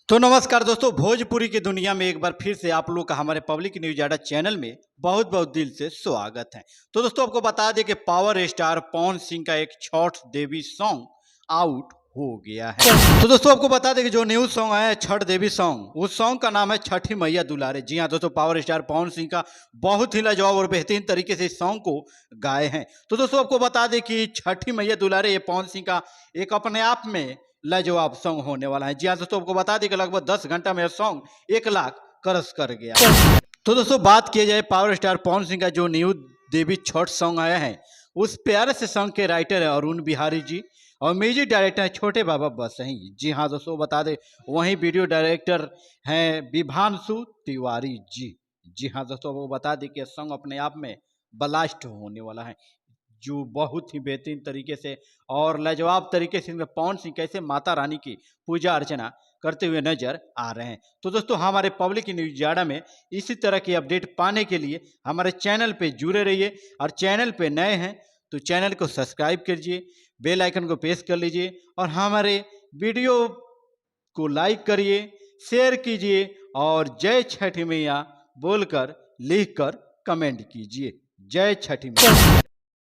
तो नमस्कार दोस्तों, भोजपुरी की दुनिया में एक बार फिर से आप लोग का हमारे पब्लिक न्यूज अड्डा चैनल में बहुत बहुत दिल से स्वागत है। तो दोस्तों आपको बता दें कि पावर स्टार पवन सिंह का एक छठ देवी सॉन्ग आउट हो गया है। तो दोस्तों आपको बता दें कि जो न्यूज सॉन्ग आया है छठ देवी सॉन्ग, उस सॉन्ग का नाम है छठी मैया दुलारे। जी हाँ दोस्तों, पावर स्टार पवन सिंह का बहुत ही लाजवाब और बेहतरीन तरीके से इस सॉन्ग को गाए हैं। तो दोस्तों आपको बता दें कि छठी मैया दुलारे ये पवन सिंह का एक अपने आप में लाजवाब सॉन्ग होने वाला है। जी हाँ दोस्तों आपको बता दें कि लगभग 10 घंटा में यह सॉन्ग 1 लाख क्रॉस कर गया। तो दोस्तों बात किया जाए पावर स्टार पवन सिंह का जो न्यू देवी छठ सॉन्ग आया है, उस प्यारे से सॉन्ग के राइटर है अरुण बिहारी जी और म्यूजिक डायरेक्टर है छोटे बाबा बसही। जी हाँ दोस्तों बता दें, वहीं वीडियो डायरेक्टर हैं विभांशु तिवारी जी। जी हाँ दोस्तों वो बता दें कि सॉन्ग अपने आप में ब्लास्ट होने वाला है, जो बहुत ही बेहतरीन तरीके से और लाजवाब तरीके से इनमें पवन सिंह कैसे माता रानी की पूजा अर्चना करते हुए नजर आ रहे हैं। तो दोस्तों हमारे पब्लिक न्यूज जाड़ा में इसी तरह की अपडेट पाने के लिए हमारे चैनल पे जुड़े रहिए, और चैनल पे नए हैं तो चैनल को सब्सक्राइब कीजिए, बेल आइकन को प्रेस कर लीजिए और हमारे वीडियो को लाइक करिए, शेयर कीजिए और जय छठी मैया बोलकर लिखकर कमेंट कीजिए। जय छठी मैया।